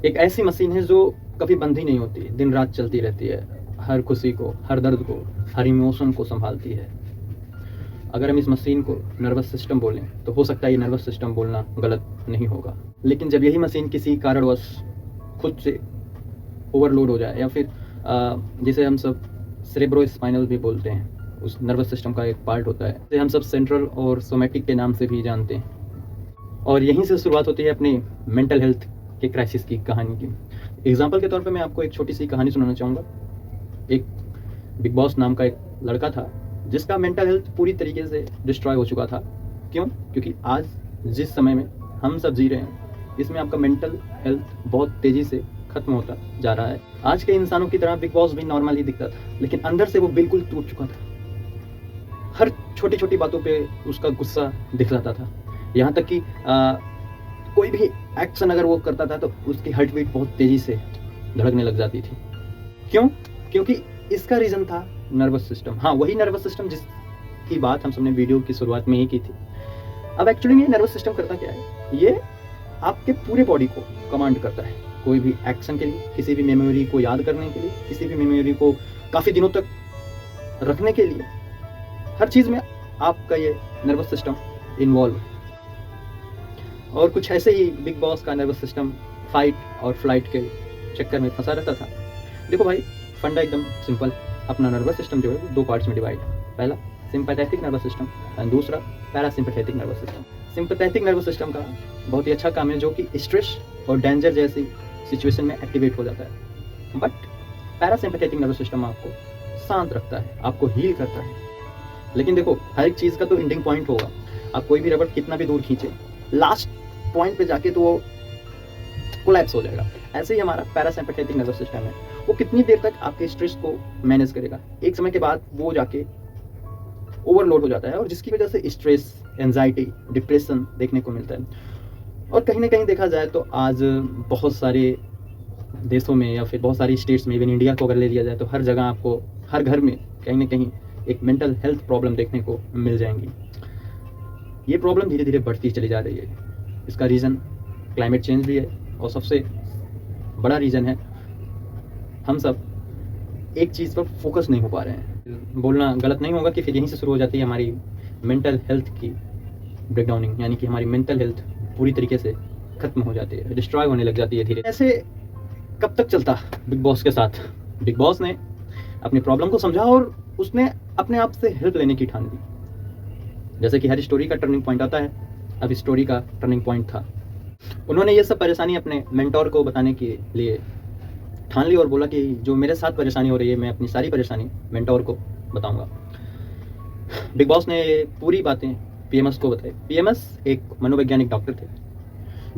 एक ऐसी मशीन है जो कभी बंद ही नहीं होती, दिन रात चलती रहती है, हर खुशी को, हर दर्द को, हर इमोशन को संभालती है। अगर हम इस मशीन को नर्वस सिस्टम बोलें तो हो सकता है ये नर्वस सिस्टम बोलना गलत नहीं होगा, लेकिन जब यही मशीन किसी कारणवश खुद से ओवरलोड हो जाए, या फिर जिसे हम सब सेरेब्रोस्पाइनल भी बोलते हैं, उस नर्वस सिस्टम का एक पार्ट होता है, जिसे हम सब सेंट्रल और सोमैटिक के नाम से भी जानते हैं, और यहीं से शुरुआत होती है अपनी मेंटल हेल्थ के क्राइसिस की कहानी की। एग्जाम्पल के तौर पे मैं आपको एक छोटी सी कहानी सुनाना चाहूँगा। एक बिग बॉस नाम का एक लड़का था जिसका मेंटल हेल्थ पूरी तरीके से डिस्ट्रॉय हो चुका था। क्यों? क्योंकि आज जिस समय में हम सब जी रहे हैं, इसमें आपका मेंटल हेल्थ बहुत तेज़ी से खत्म होता जा रहा है। आज के इंसानों की तरह बिग बॉस भी नॉर्मल ही दिखता था, लेकिन अंदर से वो बिल्कुल टूट चुका था। हर छोटी छोटी बातों पे उसका गुस्सा दिखलाता था, यहाँ तक कि कोई भी एक्शन अगर वो करता था तो उसकी हार्ट बीट बहुत तेज़ी से धड़कने लग जाती थी। क्यों? क्योंकि इसका रीज़न था नर्वस सिस्टम। हाँ, वही नर्वस सिस्टम जिसकी बात हम सबने वीडियो की शुरुआत में ही की थी। अब एक्चुअली में ये नर्वस सिस्टम करता क्या है? ये आपके पूरे बॉडी को कमांड करता है, कोई भी एक्शन के लिए, किसी भी मेमोरी को याद करने के लिए, किसी भी मेमोरी को काफ़ी दिनों तक रखने के लिए, हर चीज़ में आपका ये नर्वस सिस्टम इन्वॉल्व है। और कुछ ऐसे ही बिग बॉस का नर्वस सिस्टम फाइट और फ्लाइट के चक्कर में फंसा रहता था। देखो भाई, फंडा एकदम सिंपल। अपना नर्वस सिस्टम जो है वो दो पार्ट्स में डिवाइड है। पहला सिंपैथेटिक नर्वस सिस्टम एंड दूसरा parasympathetic nervous system. Sympathetic nervous system का बहुत ही अच्छा काम है जो कि स्ट्रेस और डेंजर जैसी सिचुएशन में एक्टिवेट हो जाता है। बट पैरासिम्पैथेटिक नर्वस सिस्टम आपको शांत रखता है, आपको हील करता है। लेकिन देखो, हर एक चीज़ का तो एंडिंग पॉइंट होगा। आप कोई भी रबड़ कितना भी दूर खींचे, लास्ट पॉइंट पे जाके तो वो कोलैप्स हो जाएगा। ऐसे ही हमारा पैरासिम्पैथेटिक नर्वस सिस्टम है, वो कितनी देर तक आपके स्ट्रेस को मैनेज करेगा। एक समय के बाद वो जाके ओवरलोड हो जाता है, और जिसकी वजह से स्ट्रेस, एंजाइटी, डिप्रेशन देखने को मिलता है। और कहीं ना कहीं देखा जाए तो आज बहुत सारे देशों में या फिर बहुत सारी स्टेट्स में, इवन इंडिया को अगर ले लिया जाए तो हर जगह आपको, हर घर में कहीं ना कहीं एक मेंटल हेल्थ प्रॉब्लम देखने को मिल जाएंगी। ये प्रॉब्लम धीरे धीरे बढ़ती चली जा रही है। इसका रीज़न क्लाइमेट चेंज भी है, और सबसे बड़ा रीज़न है हम सब एक चीज़ पर फोकस नहीं हो पा रहे हैं। बोलना गलत नहीं होगा कि फिर यहीं से शुरू हो जाती है हमारी मेंटल हेल्थ की ब्रेकडाउनिंग, यानी कि हमारी मेंटल हेल्थ पूरी तरीके से खत्म हो जाती है, डिस्ट्रॉय होने लग जाती है धीरे। ऐसे कब तक चलता बिग बॉस के साथ? बिग बॉस ने अपनी प्रॉब्लम को समझा और उसने अपने आप से हेल्प लेने की ठान ली। जैसे कि हर स्टोरी का टर्निंग पॉइंट आता है, अब इस स्टोरी का टर्निंग पॉइंट था। उन्होंने ये सब परेशानी अपने मेंटोर को बताने के लिए ठान ली और बोला कि जो मेरे साथ परेशानी हो रही है, मैं अपनी सारी परेशानी मेंटोर को बताऊंगा। बिग बॉस ने पूरी बातें पीएमएस को बताई। पीएमएस एक मनोवैज्ञानिक डॉक्टर थे,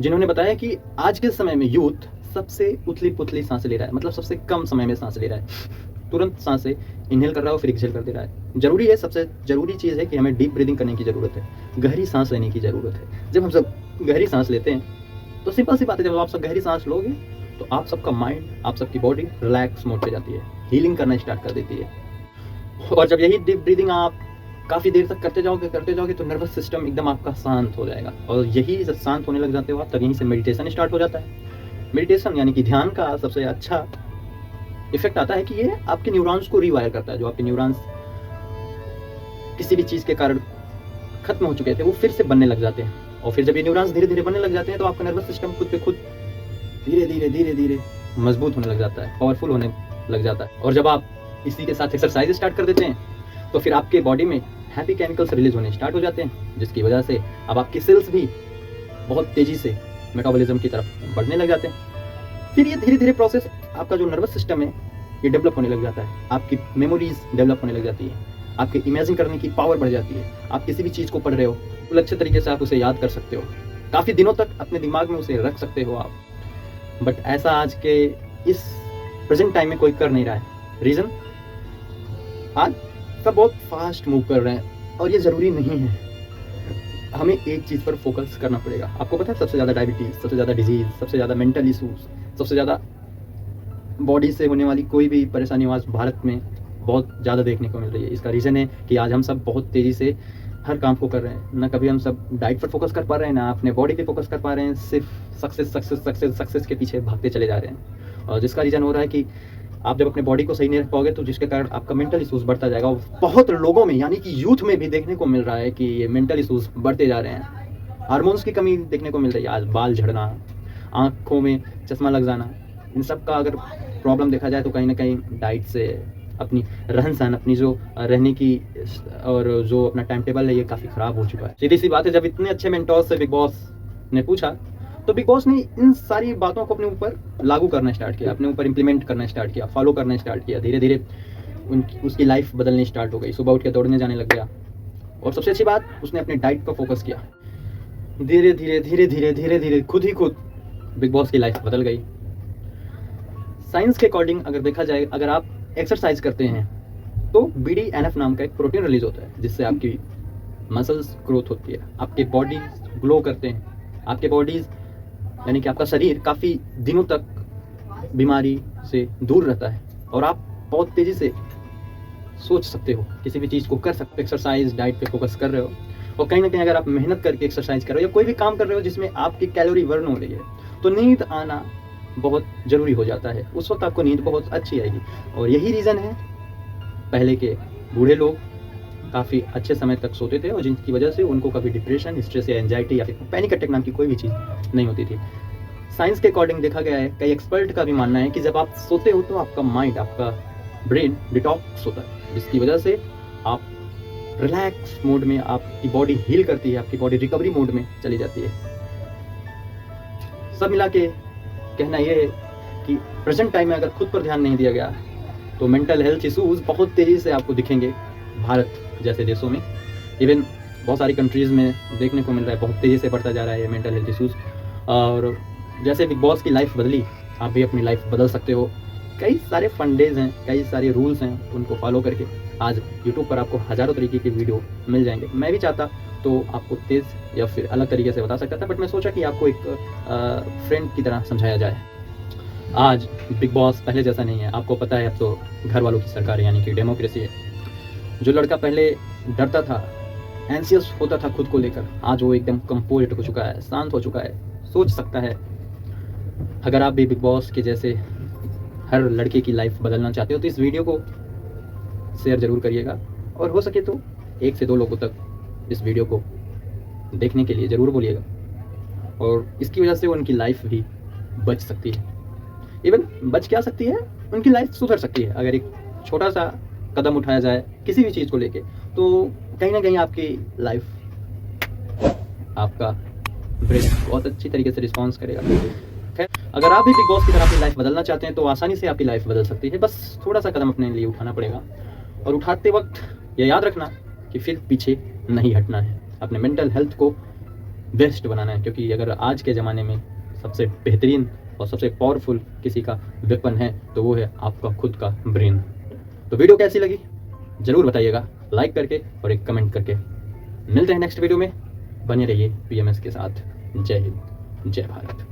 जिन्होंने बताया कि आज के समय में यूथ सबसे उथली पुथली सांसें ले रहा है, मतलब सबसे कम समय में सांस ले रहा है। तुरंत सांसें इनहेल कर रहा है और फिर एक्सहेल कर दे रहा है। जरूरी है, सबसे जरूरी चीज़ है कि हमें डीप ब्रीदिंग करने की ज़रूरत है, गहरी सांस लेने की ज़रूरत है। जब हम सब गहरी सांस लेते हैं तो सिंपल सी बात है, जब आप सब गहरी सांस लोगे तो आप सबका माइंड, आप सबकी बॉडी रिलैक्स मोड पे जाती है, हीलिंग करना स्टार्ट कर देती है। और जब यही डीप ब्रीदिंग आप काफ़ी देर तक करते जाओगे तो नर्वस सिस्टम एकदम आपका शांत हो जाएगा। और यही जब शांत होने लग जाते हो आप, तब यहीं से मेडिटेशन स्टार्ट हो जाता है। मेडिटेशन यानी कि ध्यान का सबसे अच्छा इफेक्ट आता है कि ये आपके न्यूरॉन्स को रीवायर करता है। जो आपके न्यूरॉन्स किसी भी चीज़ के कारण खत्म हो चुके थे, वो फिर से बनने लग जाते हैं। और फिर जब ये न्यूरॉन्स धीरे धीरे बनने लग जाते हैं तो आपका नर्वस सिस्टम खुद पे खुद धीरे धीरे मजबूत होने लग जाता है, पावरफुल होने लग जाता है। और जब आप इसी के साथ एक्सरसाइज स्टार्ट कर देते हैं तो फिर आपके बॉडी में हैप्पी केमिकल्स रिलीज होने स्टार्ट हो जाते हैं, जिसकी वजह से अब आपकी सेल्स भी बहुत तेज़ी से मेटाबॉलिज्म की तरफ बढ़ने लग जाते हैं। फिर ये धीरे धीरे प्रोसेस, आपका जो नर्वस सिस्टम है ये डेवलप होने लग जाता है, आपकी मेमोरीज डेवलप होने लग जाती है, आपके इमेजिन करने की पावर बढ़ जाती है। आप किसी भी चीज़ को पढ़ रहे हो तो अच्छे तरीके से आप उसे याद कर सकते हो, काफ़ी दिनों तक अपने दिमाग में उसे रख सकते हो आप। बट ऐसा आज के इस प्रेजेंट टाइम में कोई कर नहीं रहा है। रीज़न, आज सब बहुत फास्ट मूव कर रहे हैं और ये ज़रूरी नहीं है। हमें एक चीज़ पर फोकस करना पड़ेगा। आपको पता है सबसे ज़्यादा डायबिटीज़, सबसे ज़्यादा डिजीज़, सबसे ज़्यादा मेंटल इशूज़, सबसे ज़्यादा बॉडी से होने वाली कोई भी परेशानी आज भारत में बहुत ज़्यादा देखने को मिल रही है। इसका रीज़न है कि आज हम सब बहुत तेज़ी से हर काम को कर रहे हैं, ना कभी हम सब डाइट पर फोकस कर पा रहे हैं, ना अपने बॉडी पे फोकस कर पा रहे हैं, सिर्फ सक्सेस के पीछे भागते चले जा रहे हैं। और जिसका रीज़न हो रहा है कि आप जब अपने बॉडी को सही नहीं रख पाओगे तो जिसके कारण आपका मेंटल इशूज़ बढ़ता जाएगा। और बहुत लोगों में यानी कि यूथ में भी देखने को मिल रहा है कि ये मेंटल इशूज़ बढ़ते जा रहे हैं। हार्मोन्स की कमी देखने को मिल रही है, आज बाल झड़ना, आँखों में चश्मा लग जाना, इन सब का अगर प्रॉब्लम देखा जाए तो कहीं ना कहीं डाइट से, अपनी रहन सहन, अपनी जो रहने की और जो अपना टाइम टेबल है ये काफ़ी ख़राब हो चुका है। सीधी सी बात है, जब इतने अच्छे मेंटोर्स से बिग बॉस ने पूछा तो बिग बॉस ने इन सारी बातों को अपने ऊपर लागू करना स्टार्ट किया, अपने ऊपर इम्प्लीमेंट करना स्टार्ट किया, फॉलो करना स्टार्ट किया। धीरे धीरे उसकी लाइफ बदलनी स्टार्ट हो गई, सुबह उठ के दौड़ने जाने लग गया। और सबसे अच्छी बात, उसने अपने डाइट पर फोकस किया। धीरे धीरे खुद ही खुद बिग बॉस की लाइफ बदल गई। साइंस के अकॉर्डिंग अगर देखा जाए, अगर आप एक्सरसाइज करते हैं तो BDNF नाम का एक प्रोटीन रिलीज होता है, जिससे आपकी मसल्स ग्रोथ होती है, आपके बॉडी ग्लो करते हैं, आपके बॉडीज यानी कि आपका शरीर काफ़ी दिनों तक बीमारी से दूर रहता है और आप बहुत तेज़ी से सोच सकते हो, किसी भी चीज़ को कर सकते हो। एक्सरसाइज, डाइट पे फोकस कर रहे हो और कहीं ना कहीं अगर आप मेहनत करके एक्सरसाइज कर रहे हो या कोई भी काम कर रहे हो जिसमें आपकी कैलोरी बर्न हो रही है, तो नींद आना बहुत ज़रूरी हो जाता है। उस वक्त आपको नींद बहुत अच्छी आएगी। और यही रीज़न है, पहले के बूढ़े लोग काफ़ी अच्छे समय तक सोते थे और जिनकी वजह से उनको कभी डिप्रेशन, स्ट्रेस या एंजाइटी या फिर पैनिक अटैक नाम की कोई भी चीज़ नहीं होती थी। साइंस के अकॉर्डिंग देखा गया है, कई एक्सपर्ट का भी मानना है कि जब आप सोते हो तो आपका माइंड, आपका ब्रेन डिटॉक्स होता है, जिसकी वजह से आप रिलैक्स मोड में, आपकी बॉडी हील करती है, आपकी बॉडी रिकवरी मोड में चली जाती है। सब मिला के कहना यह है कि प्रेजेंट टाइम में अगर खुद पर ध्यान नहीं दिया गया तो मेंटल हेल्थ इशूज़ बहुत तेज़ी से आपको दिखेंगे। भारत जैसे देशों में, इवन बहुत सारी कंट्रीज़ में देखने को मिल रहा है, बहुत तेज़ी से बढ़ता जा रहा है ये मेंटल हेल्थ इशूज़। और जैसे बिग बॉस की लाइफ बदली, आप भी अपनी लाइफ बदल सकते हो। कई सारे फंडेज हैं, कई सारे रूल्स हैं, उनको फॉलो करके आज यूट्यूब पर आपको हज़ारों तरीके की वीडियो मिल जाएंगे। मैं भी चाहता तो आपको तेज़ या फिर अलग तरीके से बता सकता था, बट मैं सोचा कि आपको एक फ्रेंड की तरह समझाया जाए। आज बिग बॉस पहले जैसा नहीं है, आपको पता है अब तो घर वालों की सरकार है, यानी कि डेमोक्रेसी है। जो लड़का पहले डरता था, एंशियस होता था खुद को लेकर, आज वो एकदम कंपोज्ड हो चुका है, शांत हो चुका है, सोच सकता है। अगर आप भी बिग बॉस के जैसे हर लड़के की लाइफ बदलना चाहते हो तो इस वीडियो को शेयर ज़रूर करिएगा और हो सके तो 1 से 2 लोगों तक इस वीडियो को देखने के लिए ज़रूर बोलिएगा। और इसकी वजह से उनकी लाइफ भी बच सकती है। इवन बच क्या सकती है, उनकी लाइफ सुधर सकती है। अगर एक छोटा सा कदम उठाया जाए किसी भी चीज़ को लेके, तो कहीं ना कहीं आपकी लाइफ, आपका ब्रेन बहुत अच्छी तरीके से रिस्पॉन्स करेगा। खैर, अगर आप भी बिग बॉस की तरह अपनी लाइफ बदलना चाहते हैं तो आसानी से आपकी लाइफ बदल सकती है। बस थोड़ा सा कदम अपने लिए उठाना पड़ेगा और उठाते वक्त ये याद रखना कि फिर पीछे नहीं हटना है, अपने मेंटल हेल्थ को बेस्ट बनाना है। क्योंकि अगर आज के ज़माने में सबसे बेहतरीन और सबसे पावरफुल किसी का वेपन है तो वो है आपका खुद का ब्रेन। तो वीडियो कैसी लगी ज़रूर बताइएगा, लाइक करके और एक कमेंट करके। मिलते हैं नेक्स्ट वीडियो में, बने रहिए PMS के साथ। जय हिंद, जय भारत।